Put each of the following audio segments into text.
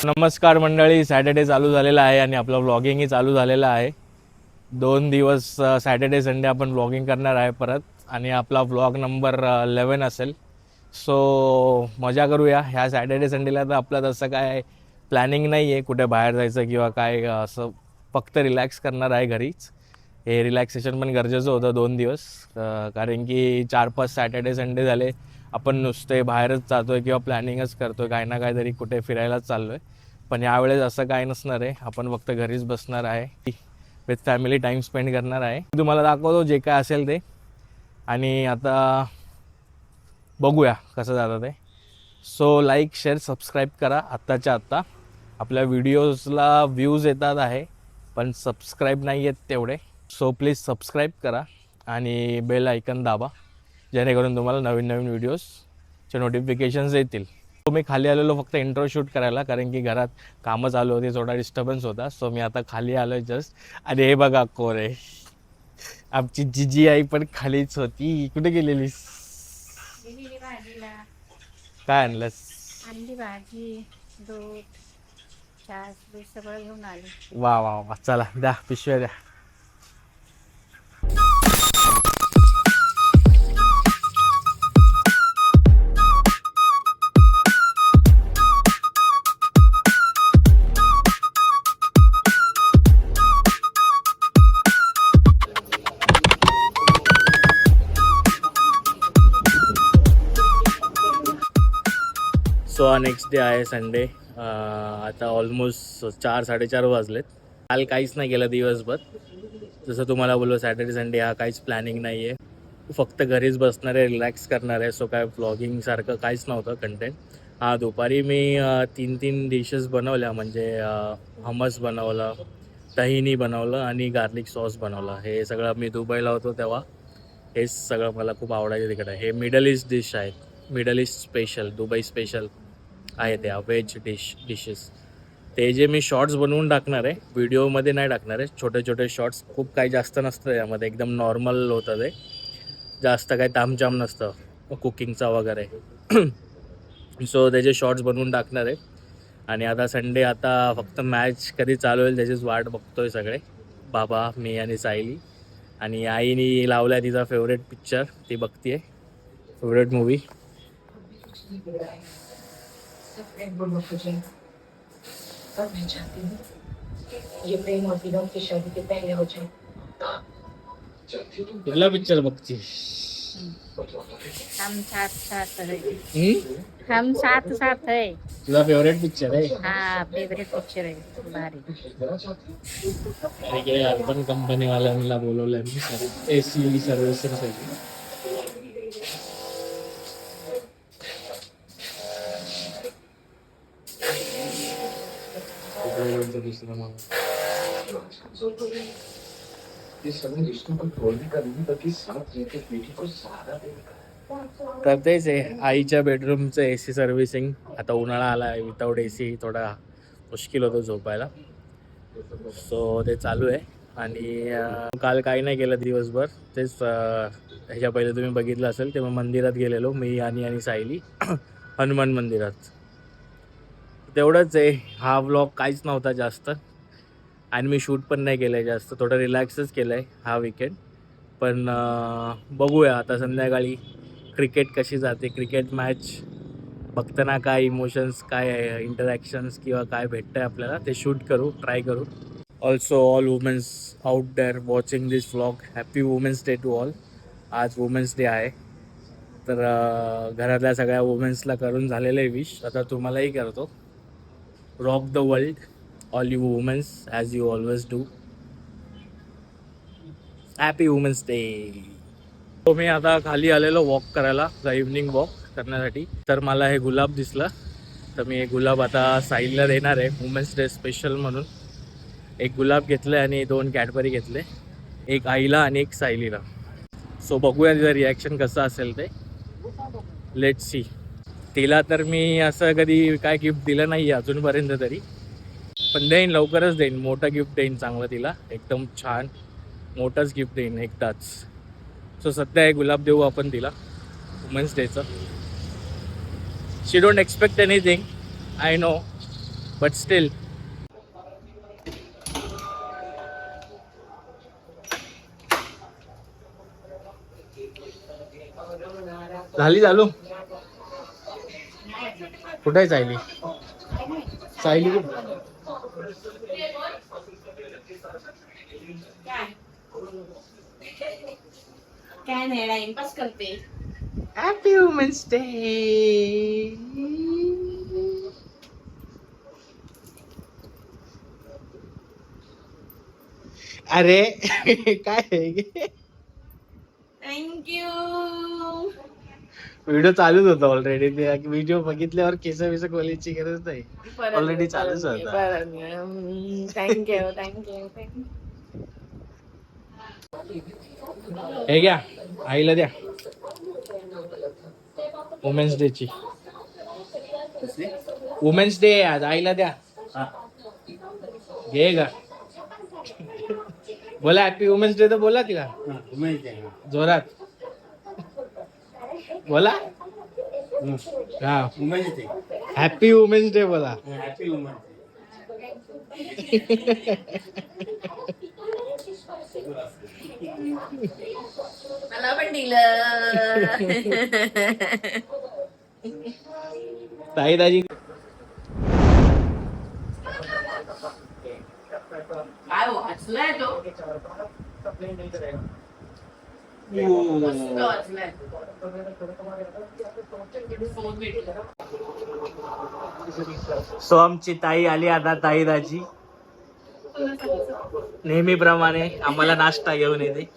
नमस्कार मंडळी, सॅटर्डे चालू झालेला आहे आणि आपलं व्लॉगिंगही चालू झालेलं आहे. 2 दिवस सॅटर्डे संडे आपण व्लॉगिंग करणार आहे परत आणि आपला व्लॉग नंबर 11 असेल. सो मजा करूया ह्या सॅटर्डे संडेला. तर आपलं तसं काय प्लॅनिंग नाही आहे कुठे बाहेर जायचं किंवा काय असं, फक्त रिलॅक्स करणार आहे घरीच. हे रिलॅक्सेशन पण गरजेचं होतं 2 दिवस, कारण की 4-5 सॅटर्डे संडे झाले आपण नुसते बाहेरच जातो आहे किंवा प्लॅनिंगच करतो आहे, काही ना काहीतरी कुठे फिरायलाच चाललो आहे. पण यावेळेस असं काय नसणार आहे, आपण फक्त घरीच बसणार आहे, विथ फॅमिली टाईम स्पेंड करणार आहे. तुम्हाला दाखवतो जे काय असेल ते. आणि आता बघूया कसं जातं ते. सो लाईक शेअर सबस्क्राईब करा आत्ताच्या आत्ता. आपल्या व्हिडिओजला व्ह्यूज येतात आहे पण सबस्क्राईब नाही आहेत तेवढे. सो प्लीज सबस्क्राईब करा आणि बेल आयकन दाबा, जेणेकरून तुम्हाला नवीन नवीन व्हिडिओजचे नोटिफिकेशन्स येतील. मी खाली आलेलो फक्त इंट्रो शूट करायला, कारण की घरात कामं चालू होती, थोडा डिस्टर्बन्स होता. सो मी आता खाली आलो आहे जस्ट. आणि हे बघा कोण आहे, आमची जिजी आई पण खालीच होती. कुठे गेलेलीस? काय आणलंस? अंडी भाजी, दूध, छास, दूध सगळं घेऊन आले. वा वा वा, चला द्या पिशव्या द्या. सो नेक्स्ट डे आहे संडे. आता ऑलमोस्ट 4-4:30 वाजलेत. काल काहीच नाही केलं दिवसभर. जसं तुम्हाला बोललो सॅटर्डे संडे हा काहीच प्लॅनिंग नाही आहे, फक्त घरीच बसणार आहे, रिलॅक्स करणार आहे. सो काय व्लॉगिंगसारखं काहीच नव्हतं कंटेंट. हां, दुपारी मी 3 डिशेस बनवल्या, म्हणजे हमस बनवलं, तहिनी बनवलं आणि गार्लिक सॉस बनवलं. हे सगळं मी दुबईला होतो तेव्हा हेच सगळं मला खूप आवडायचं तिकडं. हे मिडल ईस्ट डिश आहेत, middle east special, Dubai special आहे त्या व्हेज डिशेस. ते जे मी शॉर्ट्स बनवून टाकणार आहे, व्हिडिओमध्ये नाही टाकणार आहे. छोटे छोटे शॉर्ट्स, खूप काही जास्त नसतं यामध्ये, एकदम नॉर्मल होतं ते, जास्त काही तामझाम नसतं कुकिंगचा वगैरे. सो त्याचे शॉर्ट्स बनवून टाकणार आहे. आणि आता संडे, आता फक्त मॅच कधी चालू होईल त्याचीच वाट बघतोय सगळे, बाबा, मी आणि सायली. आणि आईने लावला आहे तिचा फेवरेट पिक्चर, ती बघते, फेवरेट मूवी. कुठला पिक्चर बघते? हम साथ साथ है. हम साथ साथ है. तुझा फेवरेट पिक्चर आहे? हा, फेवरेट पिक्चर आहे, भारी. ठीक आहे, अर्बन कंपनीवाल्यांना बोलवलं मी AC सर्व्हिसिंगसाठी. दुसरं मग तर तेच आहे, आईच्या बेडरूमचं AC सर्व्हिसिंग. आता उन्हाळा आला आहे, विदाऊट AC थोडा मुश्किल होतो झोपायला. सो ते चालू आहे. आणि काल काही नाही केलं दिवसभर. तेच ह्याच्या पहिले तुम्ही बघितलं असेल तेव्हा मंदिरात गेलेलो मी आणि सायली, हनुमान मंदिरात. तेवढंच आहे. हा व्लॉग काहीच नव्हता जास्त, आणि मी शूट पण नाही केलं आहे जास्त, थोडं रिलॅक्सच केलं आहे हा विकेंड. पण बघूया आता संध्याकाळी क्रिकेट कशी जाते, क्रिकेट मॅच बघताना काय इमोशन्स, काय इंटरॅक्शन्स किंवा काय भेटतं आहे आपल्याला, ते शूट करू, ट्राय करू. Also all womens out there watching this vlog, happy women's day to all. आज वुमेन्स डे आहे, तर घरातल्या सगळ्या वुमेन्सला करून झालेलं आहे विश. आता तुम्हालाही करतो. Rock the world, all you womens, as you always do. Happy women's day. तो मी आता खाली आलेलो वॉक करायला, इव्हनिंग वॉक करण्यासाठी. तर मला हे गुलाब दिसलं, तर मी हे गुलाब आता साईलला देणार आहे वुमेन्स डे स्पेशल म्हणून. एक गुलाब घेतलं आणि 2 कॅडबरी घेतले, एक आईला आणि एक सायलीला. सो बघूया तिचं रिॲक्शन कसं असेल ते, लेट्स सी. तिला तर मी असं कधी काय गिफ्ट दिलं नाही आहे अजूनपर्यंत तरी, पण देईन, लवकरच देईन. मोठं गिफ्ट देईन चांगलं तिला, एकदम छान मोठंच गिफ्ट देईन एकदाच. सो सध्या एक गुलाब देऊ आपण तिला वुमेन्स डेचं. She don't expect anything, I know, but still. झाली चालू. कुठे आहे सायली? सायली कुठे? काय नाही, टाइमपास करते. Happy women's day. अरे काय आहे? थँक्यू. व्हिडिओ चालूच होता ऑलरेडी. ते व्हिडिओ बघितल्यावर केस विस खोलायची गरज नाही. ऑलरेडी चालूच होता. Thank you thank you. हे घ्या, आईला द्या वुमेन्स डे ची. वुमेन्स डे आज, आईला द्या. घे गा. बोला हॅपी वुमेन्स डे तर बोला तिला जोरात. बोला हा, हॅपी वुमेन्स डे बोला. मला पण दिलं. ताई दाजी काय वाचलाय तो? मस्त वाचलाय. सो आमची ताई आली आता. ताई दाजी नेहमीप्रमाणे आम्हाला नाश्ता घेऊन येते.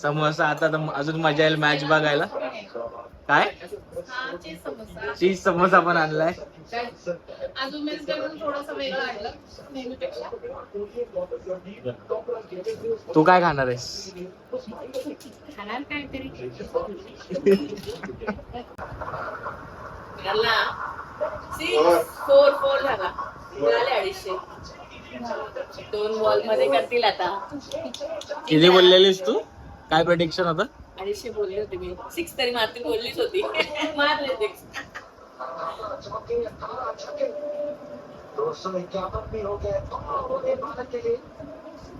समोसा. आता तर अजून मजा येईल मॅच बघायला. काय चीज समोसा पण आणलाय. अजून थोडासा वेगळा आणला नेहमीपेक्षा. तू काय खाणार आहेस? खाणार काहीतरी. फोर झाला. मिळाले 250. 2 बॉल मध्ये करतील आता. किती बोललेलीस तू? काय प्रेडिक्शन होतं? 250 बोलली होती मी. 6 तरी मारतील बोललीच होती. मारले 6.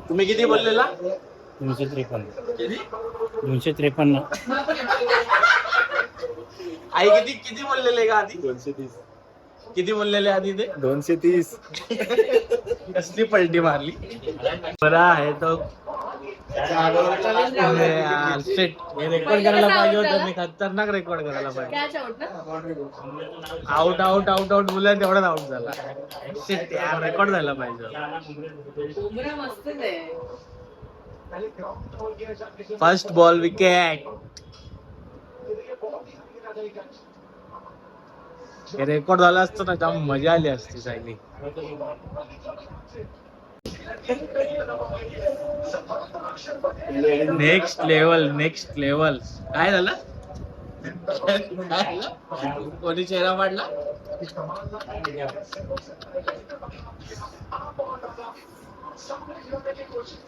तुम्ही किती बोललेला? 253. किती? 253. आई किती किती बोललेले का आधी? 230. किती बोललेले आधी ते? 230. कसली पलटी मारली. बरा आहे तो. रेकॉर्ड करायला पाहिजे होतं. मी खतरनाक रेकॉर्ड करायला पाहिजे. आउट आउट आउट आउट बोलला तेवढाच आउट झाला. रेकॉर्ड झाला पाहिजे. बुमरा मस्तच आहे. First ball wicket. हे रेकॉर्ड झालं असतं ना, जाम मजा आली असती Sayali. Next level next level. काय झालं? कोणी चेहरा पाडला?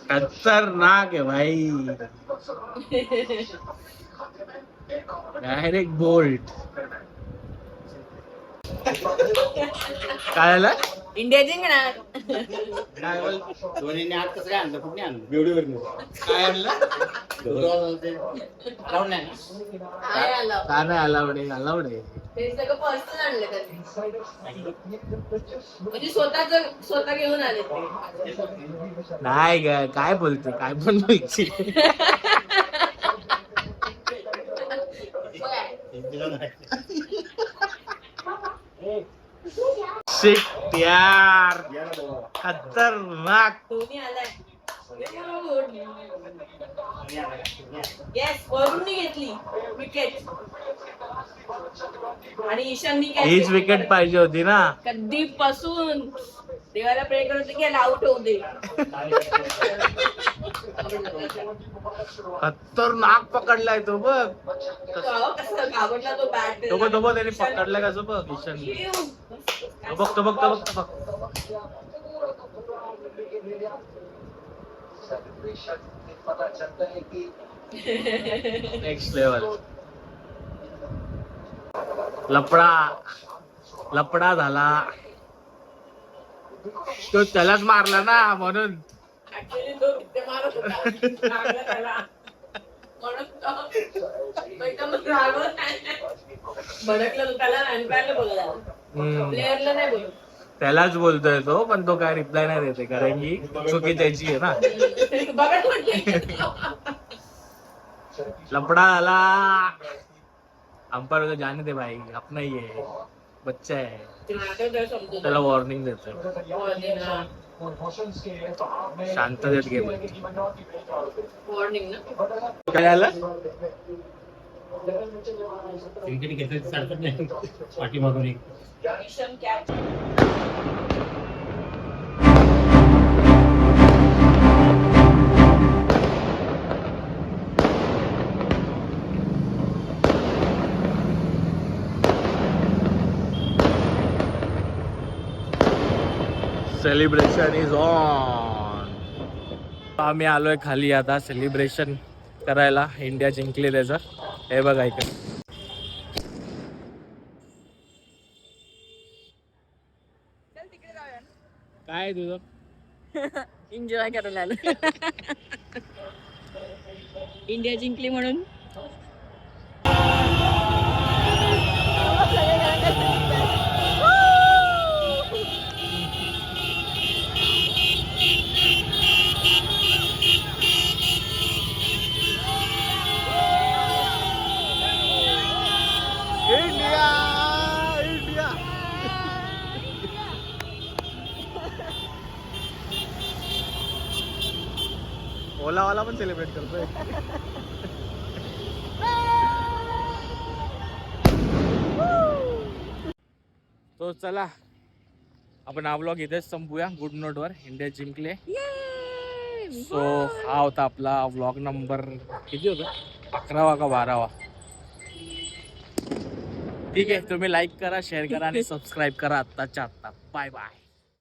खतरनाक आहे भाई. Direct bolt. काय झालं? इंडिया जिंकणार. काय बोल? धोनीने आज कसं काय आणलं? कुठे आणलं? बेवडीवर काय आणलं? काय आलं? का नाही अलाउड आहे. ते सगळं पर्सनल आणलं त्यांनी. म्हणजे स्वतः घेऊन आले ते. नाही ग, काय बोलते? काय पण बोलते. शिट यार, खतरनाक. धोनी आलाय. येस, वरूननी घेतली विकेट. आणि ईशाननी हीच विकेट पाहिजे होती ना. कधीपासून देवाला प्रे करत होते की याला आउट होऊ दे. खतरनाक पकडलाय तो बघ. कसं घाबरला तो बॅट. तो बघ त्याने पकडलाय कसं बघ. ईशानने तो बघ. Next level. लपडा झाला. तो त्यालाच मारला ना म्हणून. ऍक्च्युली तो किती मारत होता लागला त्याला म्हणून तो एकदम रागवला नाही. भडकलं तो त्याला अँपायरला बोलला प्लेअरला नाही बोलत. त्यालाच बोलतोय तो, पण तो काय रिप्लाय नाही देते कारण की चुकी त्याची आहे ना. बघा म्हटलं लपडा आला. अंपायर जाने दे भाई, अपना ही है, बच्चा है, त्याला वॉर्निंग देतोय. शांततेत गेम. वॉर्निंग ना काय आलं? क्रिकेट घेतलं चालत नाही पाठीमागून एक. Mission catch. Celebration is on. आम्ही आलोय खाली आता सेलिब्रेशन करायला. इंडिया जिंकले त्याचं. हे बघा इकडे. काय तुझं? एन्जॉय करायला आलो. इंडिया जिंकली म्हणून. India India. ओलावाला पण सेलिब्रेट करतोय. तो चला आपण हा व्लॉग इथेच संपूया गुड नोट वर. इंडिया जिंकले. सो हा होता आपला व्लॉग नंबर किती होता? 11वा का 12वा. ठीक आहे, तुम्ही लाईक करा, शेअर करा आणि सबस्क्राईब करा आत्ताच्या आत्ता. Bye bye.